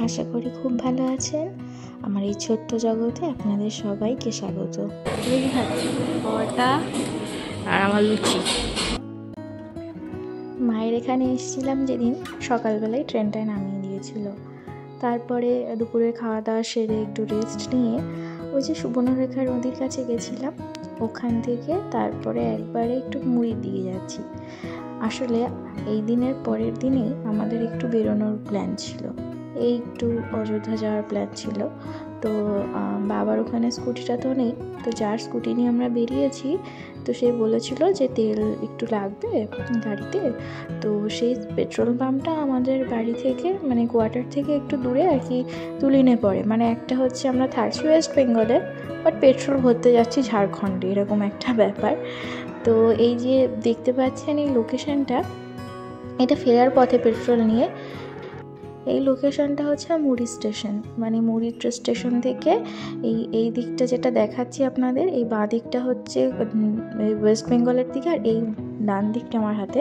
আশা করি খুব ভালো আছেন। আমার এই ছোট্ট জগতে আপনাদের সবাইকে স্বাগত। পরোটা আর আমার লুচি। মায়ের এখানে এসেছিলাম যেদিন, সকালবেলায় ট্রেনটায় নামিয়ে দিয়েছিল। তারপরে দুপুরে খাওয়া দাওয়া সেরে একটু রেস্ট নিয়ে ওই যে সুবর্ণরেখা নদীর কাছে গেছিলাম, ওখান থেকে তারপরে একবারে একটু মুড়ি দিয়ে যাচ্ছি। আসলে এই দিনের পরের দিনেই আমাদের একটু বেরোনোর প্ল্যান ছিল, এই একটু অযোধ্যা যাওয়ার প্ল্যান ছিল। তো বাবার ওখানে স্কুটিটা তো নেই, তো যার স্কুটি নিয়ে আমরা বেরিয়েছি, তো সে বলেছিল যে তেল একটু লাগবে গাড়িতে। তো সেই পেট্রোল পাম্পটা আমাদের বাড়ি থেকে মানে কোয়ার্টার থেকে একটু দূরে আর কি, তুলিনে পড়ে। মানে একটা হচ্ছে আমরা থাকছি ওয়েস্ট বেঙ্গলে, বাট পেট্রোল ভরতে যাচ্ছি ঝাড়খণ্ডে, এরকম একটা ব্যাপার। তো এই যে দেখতে পাচ্ছেন এই লোকেশনটা, এটা ফেরার পথে পেট্রোল নিয়ে। এই লোকেশনটা হচ্ছে মুড়ি স্টেশন, মানে মুড়ি স্টেশন থেকে এই দিকটা যেটা দেখাচ্ছি আপনাদের, এই বাঁ দিকটা হচ্ছে ওয়েস্ট বেঙ্গলের দিকে, আর এই ডান দিকটা আমার হাতে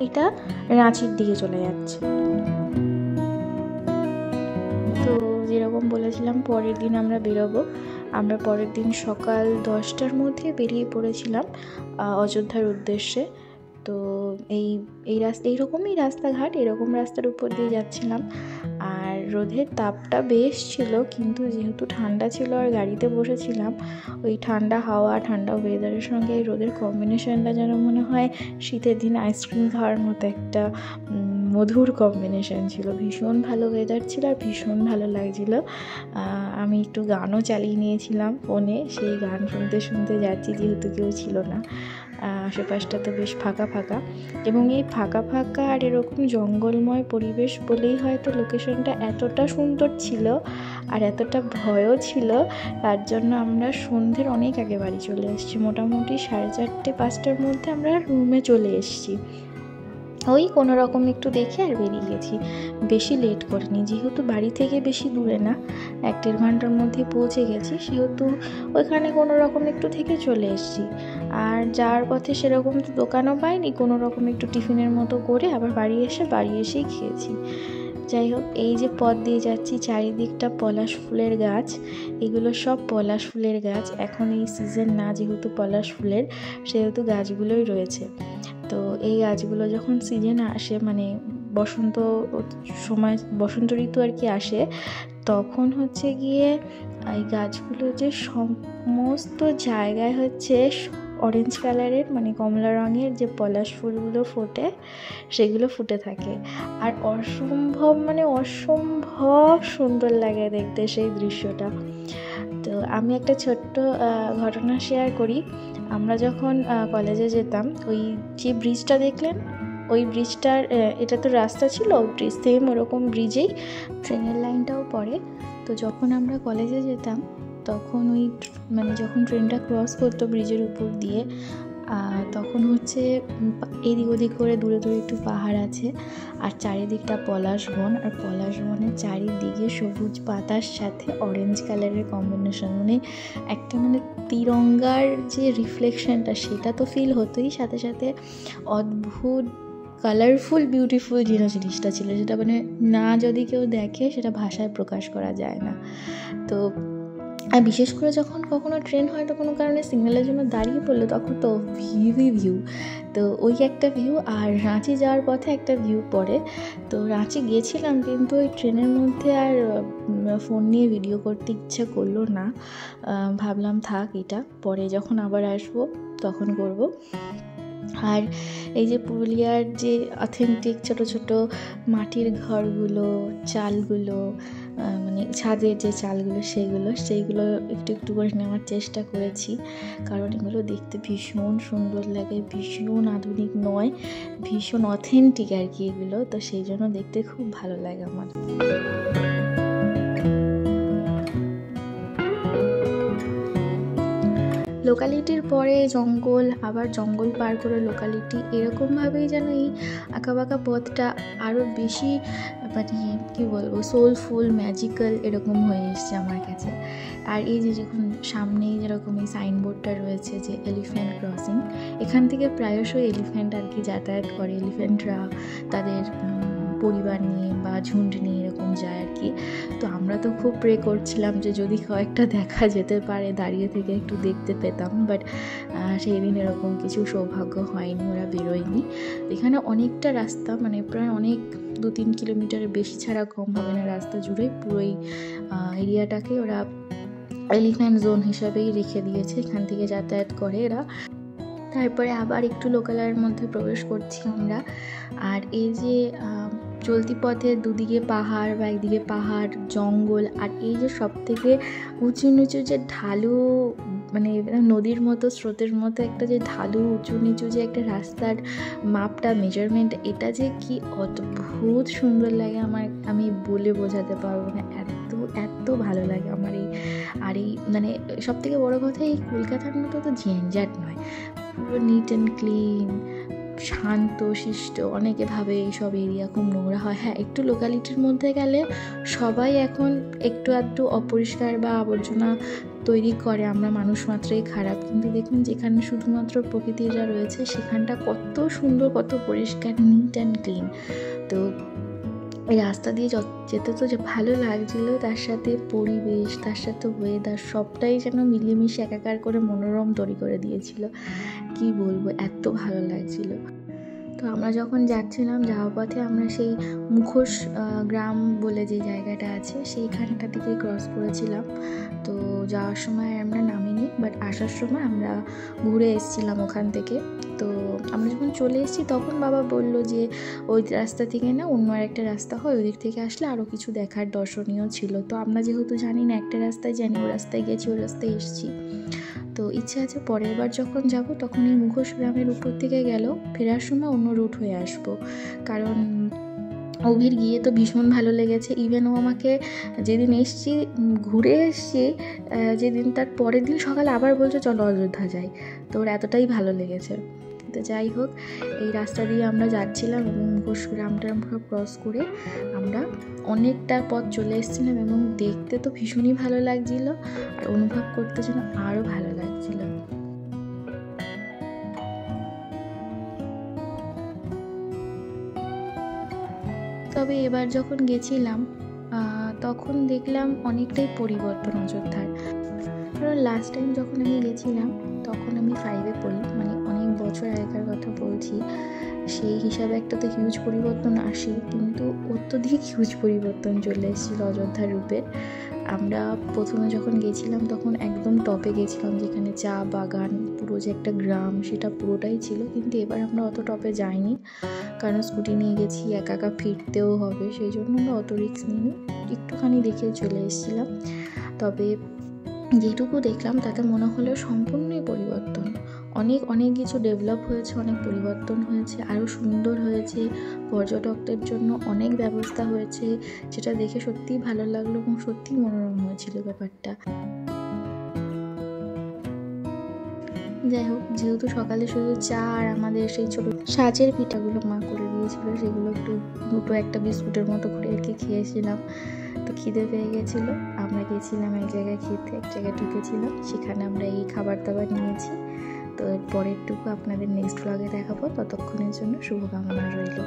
এটা রাঁচির দিকে চলে যাচ্ছে। তো যেরকম বলেছিলাম পরের দিন আমরা বেরোবো, আমরা পরের দিন সকাল 10টার মধ্যে বেরিয়ে পড়েছিলাম অযোধ্যার উদ্দেশ্যে। তো এইরকমই রাস্তাঘাট, এরকম রাস্তার উপর দিয়ে যাচ্ছিলাম। আর রোদের তাপটা বেশ ছিল, কিন্তু যেহেতু ঠান্ডা ছিল আর গাড়িতে বসেছিলাম, ওই ঠান্ডা হাওয়া ঠান্ডা ওয়েদারের সঙ্গে এই রোদের কম্বিনেশনটা যেন মনে হয় শীতের দিন আইসক্রিম খাওয়ার মতো একটা মধুর কম্বিনেশন ছিল। ভীষণ ভালো ওয়েদার ছিল আর ভীষণ ভালো লাগছিল। আমি একটু গানও চালিয়ে নিয়েছিলাম ফোনে, সেই গান শুনতে শুনতে যাচ্ছি, যেহেতু কেউ ছিল না আশেপাশটা, তো বেশ ফাঁকা ফাঁকা। এবং এই ফাঁকা ফাঁকা আর এরকম জঙ্গলময় পরিবেশ বলেই হয়তো লোকেশনটা এতটা সুন্দর ছিল আর এতটা ভয়ও ছিল। তার জন্য আমরা সন্ধ্যের অনেক আগে বাড়ি চলে এসেছি, মোটামুটি 4:30-5টার মধ্যে আমরা রুমে চলে এসেছি। ওই কোনো রকম একটু দেখে আর বেরিয়ে গেছি, বেশি লেট করিনি, যেহেতু বাড়ি থেকে বেশি দূরে না, 1-1.5 ঘন্টার মধ্যে পৌঁছে গেছি, সেহেতু ওইখানে কোনো রকম একটু থেকে চলে এসেছি। আর যাওয়ার পথে সেরকম তো দোকানও পাইনি, কোনো রকম একটু টিফিনের মতো করে আবার বাড়ি এসেই খেয়েছি। যাই হোক, এই যে পথ দিয়ে যাচ্ছি, চারিদিকটা পলাশ ফুলের গাছ, এগুলো সব পলাশ ফুলের গাছ। এখন এই সিজন না যেহেতু পলাশ ফুলের, সেহেতু গাছগুলোই রয়েছে। তো এই গাছগুলো যখন সিজন আসে, মানে বসন্ত সময়, বসন্ত ঋতু আর কি আসে, তখন হচ্ছে গিয়ে এই গাছগুলো যে সমস্ত জায়গায় হচ্ছে অরেঞ্জ কালারের, মানে কমলা রঙের যে পলাশ ফুলগুলো ফোটে, সেগুলো ফুটে থাকে। আর অসম্ভব সুন্দর লাগে দেখতে সেই দৃশ্যটা। তো আমি একটা ছোট্ট ঘটনা শেয়ার করি। আমরা যখন কলেজে যেতাম, ওই যে ব্রিজটা দেখলেন, ওই ব্রিজটার এটা তো রাস্তা ছিল, ব্রিজ সেম ওরকম ব্রিজেই ট্রেনের লাইনটাও পড়ে। তো যখন আমরা কলেজে যেতাম, তখন ওই মানে যখন ট্রেনটা ক্রস করতো ব্রিজের উপর দিয়ে, তখন হচ্ছে এদিক ওদিক করে দূরে দূরে একটু পাহাড় আছে, আর চারিদিকটা পলাশ বন, আর পলাশ বনের চারিদিকে সবুজ পাতার সাথে অরেঞ্জ কালারের কম্বিনেশন, মানে একটা মানে তিরঙ্গার যে রিফ্লেকশনটা, সেটা তো ফিল হতোই, সাথে সাথে অদ্ভুত কালারফুল বিউটিফুল জিনিসটা ছিল, যেটা মানে না যদি কেউ দেখে সেটা ভাষায় প্রকাশ করা যায় না। তো আর বিশেষ করে যখন কখনো ট্রেন হয়তো কোনো কারণে সিগন্যালের জন্য দাঁড়িয়ে পড়লো, তখন তো ভিউ, তো ওই একটা ভিউ। আর রাঁচি যাওয়ার পথে একটা ভিউ পড়ে। তো রাঁচি গিয়েছিলাম, কিন্তু ওই ট্রেনের মধ্যে আর ফোন নিয়ে ভিডিও করতে ইচ্ছা করলো না, ভাবলাম থাক, এটা পরে যখন আবার আসবো তখন করব। আর এই যে পুরুলিয়ার যে অথেন্টিক ছোট ছোট মাটির ঘরগুলো, চালগুলো, মানে ছাদের যে চালগুলো, সেইগুলো একটু একটু করে নেওয়ার চেষ্টা করেছি, কারণ এগুলো দেখতে ভীষণ সুন্দর লাগে, ভীষণ আধুনিক নয়, ভীষণ অথেন্টিক আর কি এগুলো। তো সেই জন্য দেখতে খুব ভালো লাগে আমার। লোকালিটির পরে জঙ্গল, আবার জঙ্গল পার করে লোকালিটি, এরকমভাবেই যেন এই আঁকাবাঁকা পথটা আরও বেশি মানে কী বলবো, সোলফুল, ম্যাজিক্যাল এরকম হয়ে এসছে আমার কাছে। আর এই যে যখন সামনেই যেরকম এই সাইনবোর্ডটা রয়েছে যে এলিফ্যান্ট ক্রসিং, এখান থেকে প্রায়শই এলিফ্যান্ট আর কি যাতায়াত করে, এলিফ্যান্টরা তাদের পরিবার নিয়ে বা ঝুন্ড নিয়ে এরকম যায় আর কি। তো আমরা তো খুব প্রে করছিলাম যে যদি কয়েকটা দেখা যেতে পারে, দাঁড়িয়ে থেকে একটু দেখতে পেতাম, বাট সেই দিন এরকম কিছু সৌভাগ্য হয়নি, ওরা বেরোয়নি। এখানে অনেকটা রাস্তা, মানে প্রায় অনেক 2-3 কিলোমিটারের বেশি ছাড়া কম হবে না রাস্তা জুড়ে, পুরোই এরিয়াটাকে ওরা এলিফ্যান্ট জোন হিসাবেই রেখে দিয়েছে, এখান থেকে যাতায়াত করে এরা। তারপরে আবার একটু লোকালয়ের মধ্যে প্রবেশ করছি আমরা। আর এই যে চলতি পথে দুদিকে পাহাড় বা একদিকে পাহাড় জঙ্গল, আর এই যে সব থেকে উঁচু নিচু যে ঢালু, মানে নদীর মতো স্রোতের মতো একটা যে ঢালু উঁচু নিচু যে একটা রাস্তার মাপটা, মেজারমেন্ট, এটা যে কি অদ্ভুত সুন্দর লাগে আমার, আমি বলে বোঝাতে পারবো না, এত এত ভালো লাগে আমার এই। আর এই মানে সব থেকে বড়ো কথা, এই কলকাতার মতো তো ঝঞ্ঝাট নয়, পুরো নিট অ্যান্ড ক্লিন, শান্ত শিষ্ট। অনেকে ভাবে এইসব এরিয়া খুব নোংরা হয়, হ্যাঁ একটু লোকালিটির মধ্যে গেলে সবাই এখন একটু আধটু অপরিষ্কার বা আবর্জনা তৈরি করে, আমরা মানুষ মাত্রই খারাপ, কিন্তু দেখুন যেখানে শুধুমাত্র প্রকৃতি যা রয়েছে সেখানটা কত সুন্দর, কত পরিষ্কার, নিট অ্যান্ড ক্লিন। তো এই রাস্তা দিয়ে যেতে তো যে ভালো লাগছিল, তার সাথে পরিবেশ, তার সাথে ওয়েদার, সবটাই যেন মিলেমিশে একাকার করে মনোরম তৈরি করে দিয়েছিল। কি বলবো, এত ভালো লাগছিল। তো আমরা যখন যাচ্ছিলাম, যাওয়ার পথে আমরা সেই মুখোশ গ্রাম বলে যে জায়গাটা আছে সেইখানটা দিকে ক্রস করেছিলাম। তো যাওয়ার সময় আমরা নামিনি, বাট আসার সময় আমরা ঘুরে এসেছিলাম ওখান থেকে। তো আমরা যখন চলে এসেছি তখন বাবা বলল যে ওই রাস্তা থেকে না অন্য আরেকটা রাস্তা হয়, ওই দিক থেকে আসলে আরও কিছু দেখার দর্শনীয় ছিল। তো আমরা যেহেতু জানি না, একটা রাস্তায় জানি, ওই রাস্তায় গেছি, ওই রাস্তায় এসেছি, তো ইচ্ছে আছে পরের বার যখন যাব তখন এই মুখোশ গ্রামের উপর থেকে গেল ফেরার সময় অন্য রুট হয়ে আসবো, কারণ অভির গিয়ে তো ভীষণ ভালো লেগেছে। ইভেন ও আমাকে যেদিন এসছি, ঘুরে এসছি যেদিন, তার পরের দিন সকালে আবার বলছে চলো অযোধ্যা যাই, তো ওর এতটাই ভালো লেগেছে। তো যাই হোক, এই রাস্তা দিয়ে আমরা যাচ্ছিলাম এবং মুখোশ গ্রামটা আমরা ক্রস করে আমরা অনেকটা পথ চলে এসেছিলাম, এবং দেখতে তো ভীষণই ভালো লাগছিল, আর অনুভব করতে যেন আরও ভালো লাগছিল। তবে এবার যখন গেছিলাম তখন দেখলাম অনেকটাই পরিবর্তন অযোধ্যার। কারণ লাস্ট টাইম যখন আমি গেছিলাম তখন আমি 5-এ পড়ি, মানে অনেক বছর আগেকার কথা বলছি, সেই হিসাবে একটা তো হিউজ পরিবর্তন আসে, কিন্তু অত্যধিক হিউজ পরিবর্তন চলে এসেছিলো অযোধ্যার রূপের। আমরা প্রথমে যখন গেছিলাম তখন একদম টপে গেছিলাম, যেখানে চা বাগান, পুরো যে একটা গ্রাম সেটা পুরোটাই ছিল। কিন্তু এবার আমরা অত টপে যাইনি, কারণ স্কুটি নিয়ে গেছি, একা একা ফিরতেও হবে, সেই জন্য আমরা অত রিস্ক নিইনি, একটুখানি দেখে চলে এসেছিলাম। তবে যেটুকু দেখলাম তাতে মনে হলো সম্পূর্ণই পরিবর্তন, অনেক অনেক কিছু ডেভেলপ হয়েছে, অনেক পরিবর্তন হয়েছে, আরও সুন্দর হয়েছে, পর্যটকদের জন্য অনেক ব্যবস্থা হয়েছে, যেটা দেখে সত্যিই ভালো লাগলো এবং সত্যিই মনোরম হয়েছিল ব্যাপারটা। যাই হোক, যেহেতু সকালে শুধু চা আর আমাদের সেই ছোটো সাজের পিঠাগুলো মা করে দিয়েছিল, সেগুলো একটু দুটো একটা বিস্কুটের মতো করে আর কি খেয়েছিলাম। তো খিদে পেয়ে গেছিলো, আমরা গেছিলাম এক জায়গায় খেতে, এক জায়গায় ঢুকেছিলাম, সেখানে আমরা এই খাবার দাবার নিয়েছি। তো পরেরটুকু আপনাদের নেক্সট ব্লগে দেখাবো, ততক্ষণের জন্য শুভকামনা রইল।